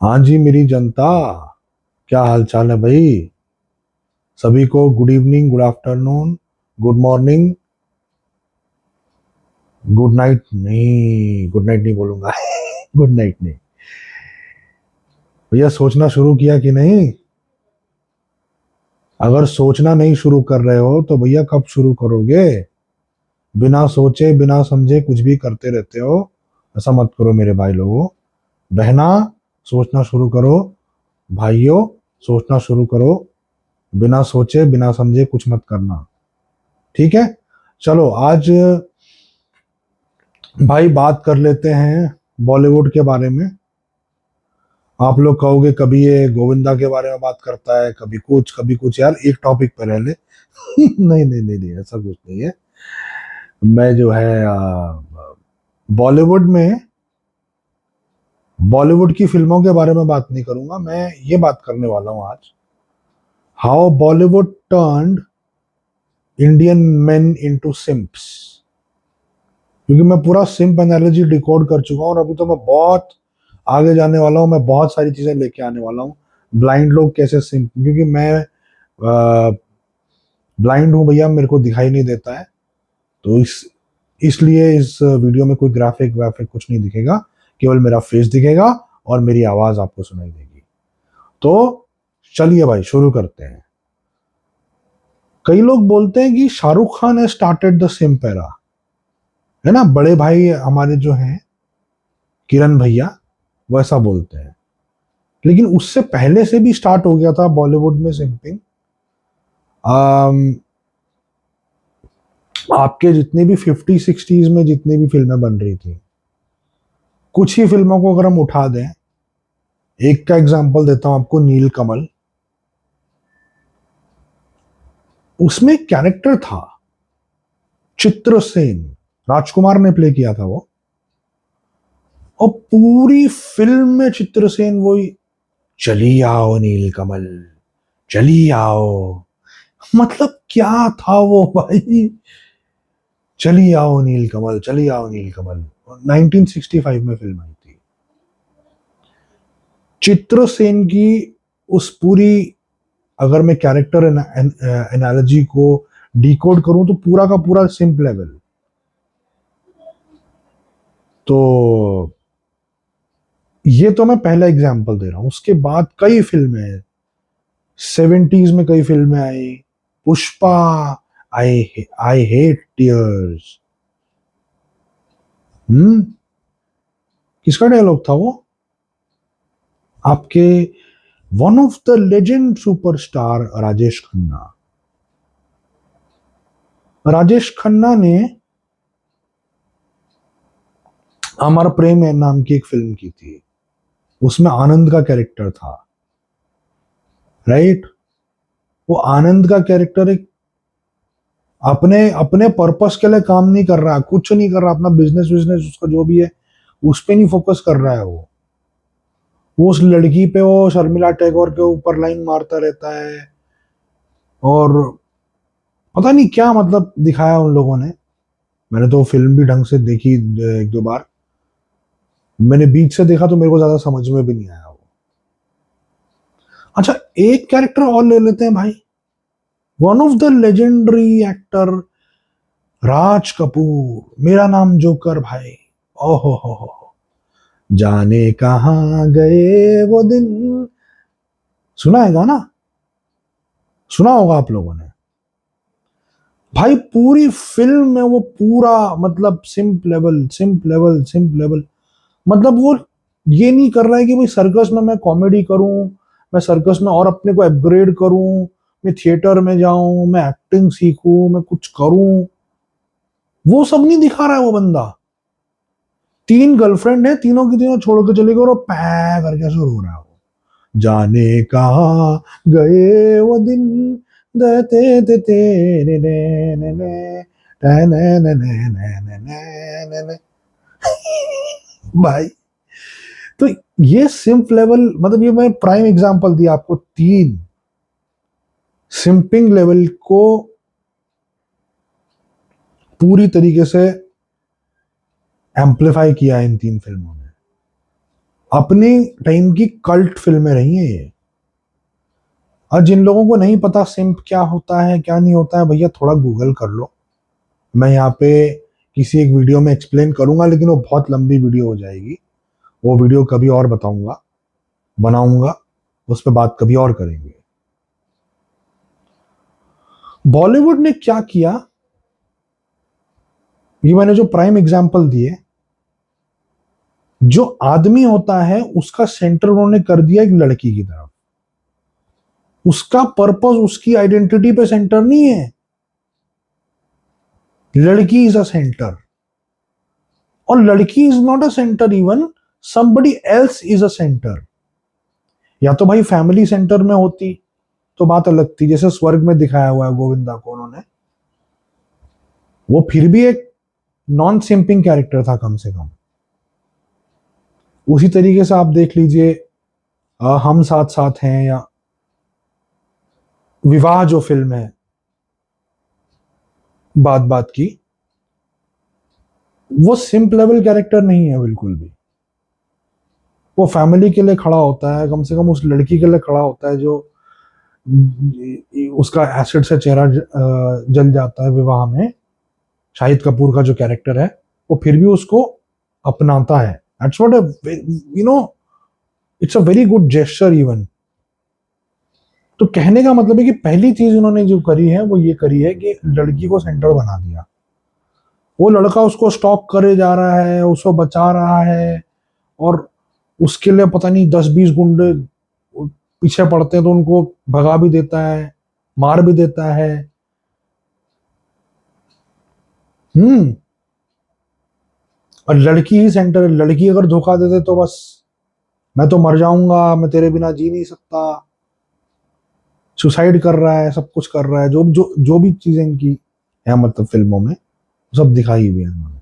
हाँ जी मेरी जनता, क्या हाल चाल है भाई। सभी को good evening, good afternoon, good morning, good night नहीं, गुड नाइट नहीं बोलूंगा। गुड नाइट नहीं। भैया सोचना शुरू किया कि नहीं? अगर सोचना नहीं शुरू कर रहे हो तो भैया कब शुरू करोगे? बिना सोचे बिना समझे कुछ भी करते रहते हो। ऐसा मत करो मेरे भाई लोगों। बहना, सोचना शुरू करो। भाइयों, सोचना शुरू करो। बिना सोचे बिना समझे कुछ मत करना। ठीक है? चलो आज भाई बात कर लेते हैं बॉलीवुड के बारे में। आप लोग कहोगे कभी ये गोविंदा के बारे में बात करता है, कभी कुछ यार एक टॉपिक पर रह ले। नहीं नहीं नहीं नहीं, ऐसा कुछ नहीं है। मैं जो है बॉलीवुड में बॉलीवुड की फिल्मों के बारे में बात नहीं करूंगा। मैं ये बात करने वाला हूं आज, how Bollywood turned Indian men into simps. क्योंकि मैं पूरा सिम्प एनालॉजी डिकोड कर चुका हूं और अभी तो मैं बहुत आगे जाने वाला हूँ। मैं बहुत सारी चीजें लेके आने वाला हूँ। ब्लाइंड लोग कैसे सिंप, क्योंकि मैं ब्लाइंड हूँ भैया, मेरे को दिखाई नहीं देता है। तो इसलिए इस वीडियो में कोई ग्राफिक व्राफिक कुछ नहीं दिखेगा। केवल मेरा फेस दिखेगा और मेरी आवाज आपको सुनाई देगी। तो चलिए भाई शुरू करते हैं। कई लोग बोलते हैं कि शाहरुख खान ने स्टार्टेड द सिम्प एरा, है ना। बड़े भाई हमारे जो हैं किरण भैया, वो ऐसा बोलते हैं। लेकिन उससे पहले से भी स्टार्ट हो गया था बॉलीवुड में सिंपिंग। आपके जितने भी 50 60s में जितनी भी फिल्में बन रही थी, कुछ ही फिल्मों को अगर हम उठा दें, एक का एग्जांपल देता हूं आपको, नीलकमल। उसमें एक कैरेक्टर था चित्रसेन, राजकुमार ने प्ले किया था वो। और पूरी फिल्म में चित्रसेन वही, चली आओ नीलकमल, चली आओ। मतलब क्या था वो भाई, चली आओ नीलकमल, चली आओ नीलकमल। 1965 में फिल्म आई थी। चित्रसेन की उस पूरी, अगर मैं कैरेक्टर एनालॉजी को डिकोड करूं तो पूरा का पूरा सिंप लेवल। तो ये तो मैं पहला एग्जांपल दे रहा हूं। उसके बाद कई फिल्में हैं। 70s में कई फिल्में आई। पुष्पा, आई आई हेट टीयर्स। किसका डायलॉग था वो? आपके one of the legend superstar Rajesh Khanna. Rajesh Khanna ने अमर प्रेम है नाम की एक फिल्म की थी। उसमें आनंद का कैरेक्टर था, राइट। वो आनंद का कैरेक्टर एक अपने अपने पर्पस के लिए काम नहीं कर रहा, कुछ नहीं कर रहा, अपना बिजनेस बिजनेस उसका जो भी है उस पे नहीं फोकस कर रहा है। वो उस लड़की पे, वो शर्मिला टैगोर के ऊपर लाइन मारता रहता है। और पता नहीं क्या मतलब दिखाया उन लोगों ने। मैंने तो फिल्म भी ढंग से देखी एक दो बार। मैंने बीच से देखा तो मेरे को ज्यादा समझ में भी नहीं आया वो। अच्छा, एक कैरेक्टर और ले लेते हैं भाई। One of the legendary actor Raj Kapoor, Mera Naam joker भाई। ओहो हो, जाने कहाँ गए वो दिन। सुना है गाना? सुना होगा आप लोगों ने। भाई पूरी फिल्म में वो पूरा मतलब सिंप लेवल, सिंप लेवल, सिंप लेवल। मतलब वो ये नहीं कर रहा है कि भाई सर्कस में मैं कॉमेडी करूं, मैं सर्कस में और अपने को अपग्रेड करूं, मैं थिएटर में जाऊं, मैं एक्टिंग सीखूं, मैं कुछ करूं। वो सब नहीं दिखा रहा है वो बंदा। तीन गर्लफ्रेंड है, तीनों की तीनों छोड़ के चले गए और पै करके शुरू हो रहा है वो। जाने कहा गए वो दिन, दते ते तेरे ने ने ने ने ने ने ने ने ने ने ने। भाई, तो ये सिंप लेवल, मतलब ये मैं प्राइम एग्जांपल दिया आपको। तीन सिंपिंग लेवल को पूरी तरीके से एम्पलीफाई किया है इन तीन फिल्मों ने। अपने टाइम की कल्ट फिल्में रही हैं ये। और जिन लोगों को नहीं पता सिंप क्या होता है क्या नहीं होता है, भैया थोड़ा गूगल कर लो। मैं यहाँ पे किसी एक वीडियो में एक्सप्लेन करूंगा, लेकिन वो बहुत लंबी वीडियो हो जाएगी। वो वीडियो कभी और बताऊंगा, बनाऊंगा, उस पर बात कभी और करेंगे। बॉलीवुड ने क्या किया, ये मैंने जो प्राइम एग्जांपल दिए, जो आदमी होता है उसका सेंटर उन्होंने कर दिया एक लड़की की तरफ। उसका पर्पस उसकी आइडेंटिटी पे सेंटर नहीं है, लड़की इज अ सेंटर। और लड़की is not a centre, even somebody else is a centre. या तो भाई फैमिली सेंटर में होती तो बात अलग थी, जैसे स्वर्ग में दिखाया हुआ है गोविंदा को उन्होंने, वो फिर भी एक नॉन सिंपिंग कैरेक्टर था कम से कम। उसी तरीके से आप देख लीजिए हम साथ साथ हैं, या विवाह जो फिल्म है बात बात की, वो सिंप लेवल कैरेक्टर नहीं है बिल्कुल भी। वो फैमिली के लिए खड़ा होता है, कम से कम उस लड़की के लिए खड़ा होता है जो उसका एसिड से चेहरा जल जाता है विवाह में। शाहिद कपूर का जो कैरेक्टर है वो फिर भी उसको अपनाता है। That's what you know, it's a very good gesture even. तो कहने का मतलब है कि पहली चीज उन्होंने जो करी है वो ये करी है कि लड़की को सेंटर बना दिया। वो लड़का उसको स्टॉक करे जा रहा है, उसको बचा रहा है, और उसके लिए पता नहीं 10-20 गुंडे पीछे पड़ते हैं तो उनको भगा भी देता है, मार भी देता है। हम्म। और लड़की ही सेंटर है। लड़की अगर धोखा दे दे तो बस, मैं तो मर जाऊंगा, मैं तेरे बिना जी नहीं सकता, सुसाइड कर रहा है, सब कुछ कर रहा है, जो जो जो भी चीजें इनकी है मतलब फिल्मों में सब दिखाई हुई है इन्होंने।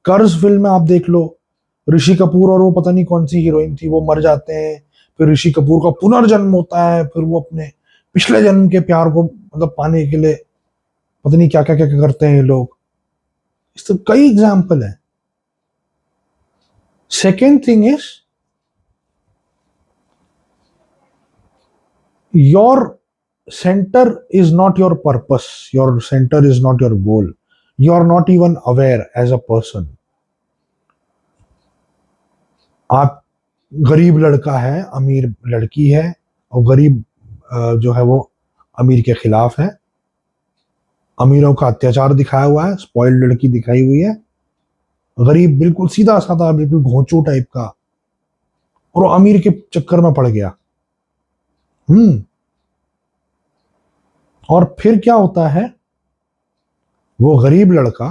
कर्ज फिल्म में आप देख लो, ऋषि कपूर और वो पता नहीं कौन सी हीरोइन थी, वो मर जाते हैं, फिर ऋषि कपूर का पुनर्जन्म होता है, फिर वो अपने पिछले जन्म के प्यार को मतलब पाने के लिए पता नहीं क्या क्या क्या क्या करते हैं ये लोग। इस तो कई एग्जाम्पल है। Second thing is, your center is not your purpose, your center is not your goal, you are not even aware as a person। आप गरीब लड़का है, अमीर लड़की है, और गरीब जो है वो अमीर के खिलाफ है। अमीरों का अत्याचार दिखाया हुआ है, स्पॉइल्ड लड़की दिखाई हुई है, गरीब बिल्कुल सीधा साधा बिल्कुल घोंचू टाइप का, और वो अमीर के चक्कर में पड़ गया। हम्म। और फिर क्या होता है, वो गरीब लड़का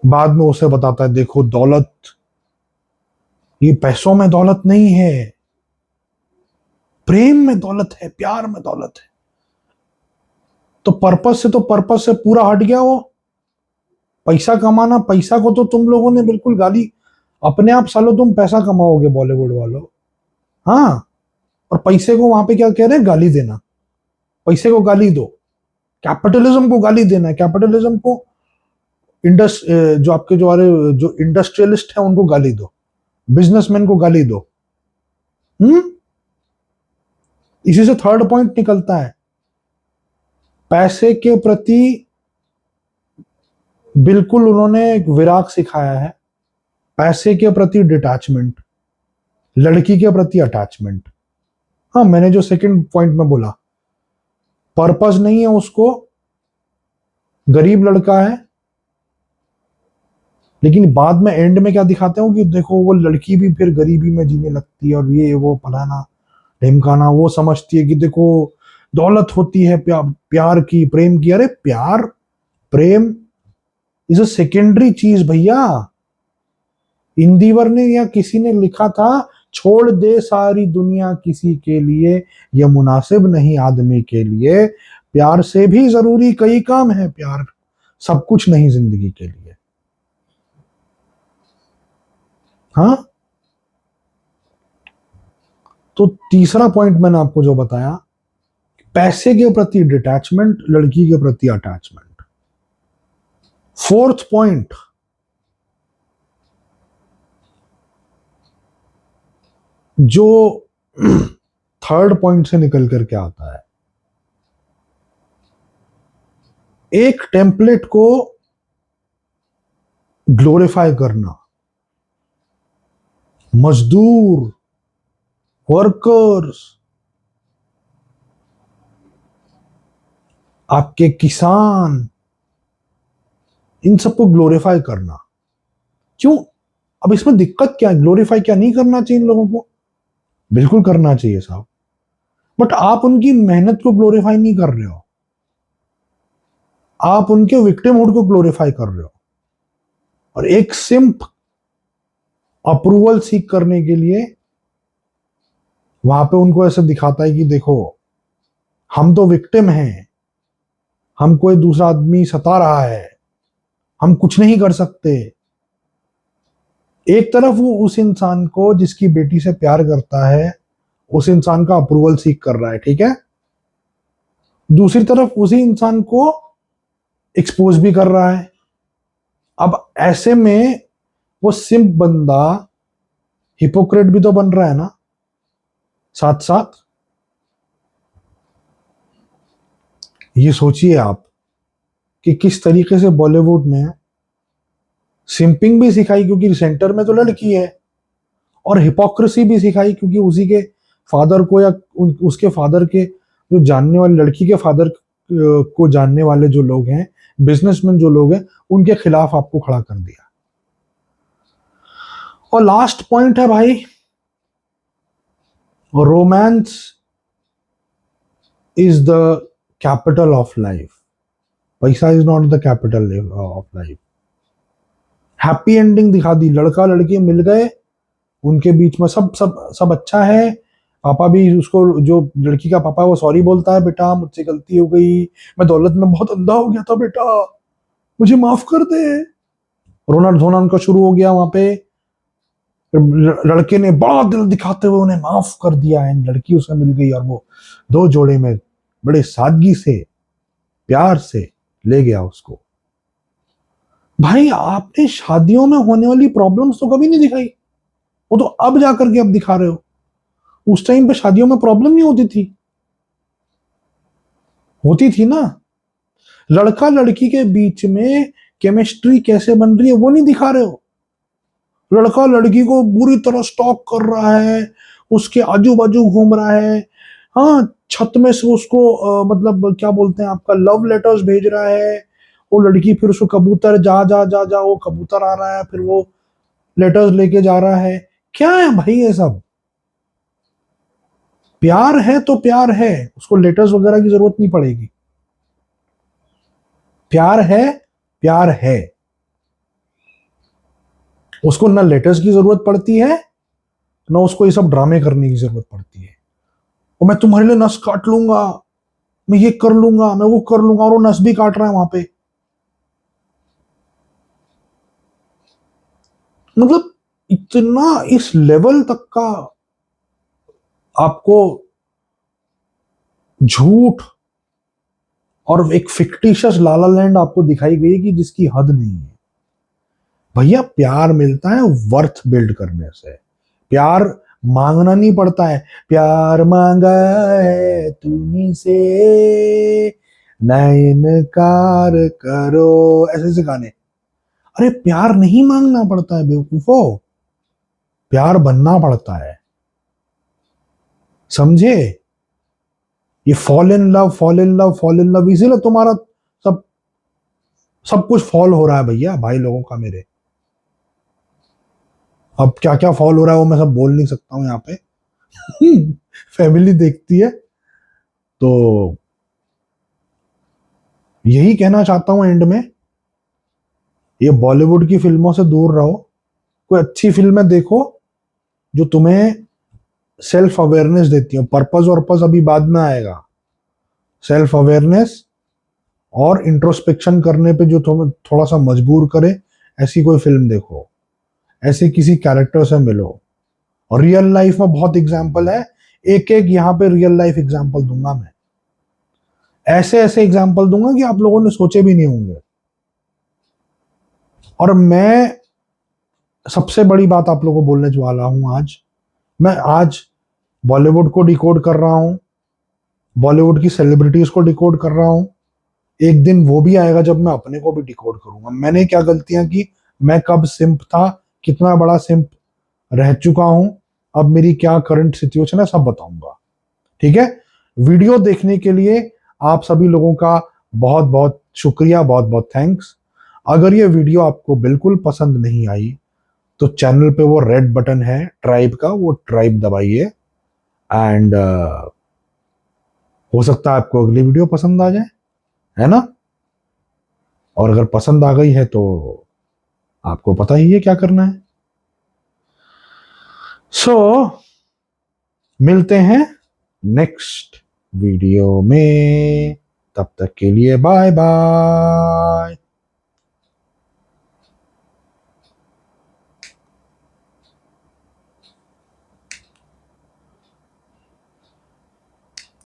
बाद में उसे बताता है, देखो दौलत, ये पैसों में दौलत नहीं है, प्रेम में दौलत है, प्यार में दौलत है। तो पर्पस से पूरा हट गया वो। पैसा कमाना, पैसा को तो तुम लोगों ने बिल्कुल गाली, अपने आप सालो तुम पैसा कमाओगे बॉलीवुड वालों। हाँ। और पैसे को वहां पे क्या कह रहे हैं, गाली देना। पैसे को गाली दो, कैपिटलिज्म को गाली देना है, कैपिटलिज्म को जो आपके जो इंडस्ट्रियलिस्ट है उनको गाली दो, बिजनेसमैन को गाली दो। हम्म। इसी से थर्ड पॉइंट निकलता है, पैसे के प्रति बिल्कुल उन्होंने एक विराग सिखाया है। पैसे के प्रति डिटैचमेंट, लड़की के प्रति अटैचमेंट। हाँ, मैंने जो सेकंड पॉइंट में बोला, पर्पस नहीं है उसको, गरीब लड़का है, लेकिन बाद में एंड में क्या दिखाते हो कि देखो वो लड़की भी फिर गरीबी में जीने लगती है, और ये वो फलाना ढिमकाना, वो समझती है कि देखो दौलत होती है प्यार की, प्रेम की। अरे प्यार प्रेम इज अ सेकेंडरी चीज भैया। इंदिवर ने या किसी ने लिखा था, छोड़ दे सारी दुनिया किसी के लिए, यह मुनासिब नहीं आदमी के लिए, प्यार से भी जरूरी कई काम है, प्यार सब कुछ नहीं जिंदगी के लिए। हाँ। तो तीसरा पॉइंट मैंने आपको जो बताया, पैसे के प्रति डिटैचमेंट, लड़की के प्रति अटैचमेंट। फोर्थ पॉइंट, जो थर्ड पॉइंट से निकल करके आता है, एक टेम्पलेट को ग्लोरीफाई करना, मजदूर, वर्कर्स, आपके किसान, इन सबको ग्लोरीफाई करना। क्यों? अब इसमें दिक्कत क्या है? ग्लोरीफाई क्या नहीं करना चाहिए इन लोगों को? बिल्कुल करना चाहिए साहब, बट आप उनकी मेहनत को ग्लोरीफाई नहीं कर रहे हो, आप उनके विक्टिमहुड को ग्लोरीफाई कर रहे हो। और एक सिंप अप्रूवल सीख करने के लिए वहां पे उनको ऐसे दिखाता है कि देखो, हम तो विक्टिम हैं, हम कोई दूसरा आदमी सता रहा है, हम कुछ नहीं कर सकते। एक तरफ वो उस इंसान को जिसकी बेटी से प्यार करता है, उस इंसान का अप्रूवल सीख कर रहा है, ठीक है। दूसरी तरफ उसी इंसान को एक्सपोज भी कर रहा है। अब ऐसे में वो सिंप बंदा हिपोक्रेट भी तो बन रहा है ना साथ साथ। ये सोचिए आप कि किस तरीके से बॉलीवुड ने सिंपिंग भी सिखाई, क्योंकि सेंटर में तो लड़की है, और हिपोक्रेसी भी सिखाई क्योंकि उसी के फादर को या उसके फादर के जो जानने वाले, लड़की के फादर को जानने वाले जो लोग हैं, बिजनेसमैन जो लोग हैं, उनके खिलाफ आपको खड़ा कर दिया। और लास्ट पॉइंट है भाई, romance is the capital of life, paisa is not the capital of life. Happy ending दिखा दी, लड़का लड़की मिल गए, उनके बीच में सब सब सब अच्छा है। पापा भी उसको, जो लड़की का पापा है वो सॉरी बोलता है, बेटा मुझसे गलती हो गई, मैं दौलत में बहुत अंधा हो गया था बेटा, मुझे माफ कर दे। रोना धोना उनका शुरू हो गया वहां पे। लड़के ने बड़ा दिल दिखाते हुए उन्हें माफ कर दिया है, लड़की उसे मिल गई, और वो दो जोड़े में बड़े सादगी से, प्यार से ले गया उसको। भाई आपने शादियों में होने वाली प्रॉब्लम्स तो कभी नहीं दिखाई, वो तो अब जाकर के अब दिखा रहे हो। उस टाइम पे शादियों में प्रॉब्लम नहीं होती थी? होती थी ना। लड़का लड़की के बीच में केमिस्ट्री कैसे बन रही है वो नहीं दिखा रहे हो। लड़का लड़की को बुरी तरह स्टॉक कर रहा है, उसके आजू बाजू घूम रहा है, हाँ, छत में से उसको मतलब क्या बोलते हैं आपका, लव लेटर्स भेज रहा है। वो लड़की फिर उसको कबूतर, जा जा जा जा, वो कबूतर आ रहा है, फिर वो लेटर्स लेके जा रहा है। क्या है भाई ये सब? प्यार है तो प्यार है, उसको लेटर्स वगैरह की जरूरत नहीं पड़ेगी। प्यार है, प्यार है, उसको ना लेटर्स की जरूरत पड़ती है, ना उसको ये सब ड्रामे करने की जरूरत पड़ती है। और मैं तुम्हारे लिए नस काट लूंगा, मैं ये कर लूंगा, मैं वो कर लूंगा, और वो नस भी काट रहा है वहां पे। मतलब इतना इस लेवल तक का आपको झूठ और एक फिक्टिशियस लाला लैंड आपको दिखाई गई है कि जिसकी हद नहीं है। भैया प्यार मिलता है वर्थ बिल्ड करने से, प्यार मांगना नहीं पड़ता है। प्यार मांगा है तुम्ही से, नयनकार करो, ऐसे ऐसे गाने। अरे प्यार नहीं मांगना पड़ता है बेवकूफो, प्यार बनना पड़ता है, समझे? ये fall in love, fall in love, fall in love, इसीलिए तुम्हारा सब सब कुछ फॉल हो रहा है भैया, भाई लोगों का मेरे। अब क्या क्या फॉल हो रहा है वो मैं सब बोल नहीं सकता हूं यहाँ पे। फैमिली देखती है तो यही कहना चाहता हूं एंड में, ये बॉलीवुड की फिल्मों से दूर रहो, कोई अच्छी फिल्में देखो जो तुम्हें सेल्फ अवेयरनेस देती हो। पर्पस वर्पस अभी बाद में आएगा, सेल्फ अवेयरनेस और इंट्रोस्पेक्शन करने पे जो तुम्हें थोड़ा सा मजबूर करे, ऐसी कोई फिल्म देखो, ऐसे किसी कैरेक्टर से मिलो। और रियल लाइफ में बहुत एग्जाम्पल है, एक एक यहाँ पे रियल लाइफ एग्जाम्पल दूंगा मैं, ऐसे ऐसे एग्जाम्पल दूंगा कि आप लोगों ने सोचे भी नहीं होंगे। और मैं सबसे बड़ी बात आप लोगों को बोलने वाला हूं आज, मैं आज बॉलीवुड को डिकोड कर रहा हूं, बॉलीवुड की सेलिब्रिटीज को डिकोड कर रहा हूं। एक दिन वो भी आएगा जब मैं अपने को भी डिकोड करूंगा। मैंने क्या गलतियां की, मैं कब सिंप था, कितना बड़ा सिंप रह चुका हूं, अब मेरी क्या करंट सिचुएशन है, सब बताऊंगा। ठीक है। वीडियो देखने के लिए आप सभी लोगों का बहुत बहुत शुक्रिया, बहुत बहुत थैंक्स। अगर ये वीडियो आपको बिल्कुल पसंद नहीं आई तो चैनल पे वो रेड बटन है ट्राइब का, वो ट्राइब दबाइए। एंड हो सकता है आपको अगली वीडियो पसंद आ जाए, है ना। और अगर पसंद आ गई है तो आपको पता ही है क्या करना है। सो मिलते हैं नेक्स्ट वीडियो में, तब तक के लिए बाय बाय।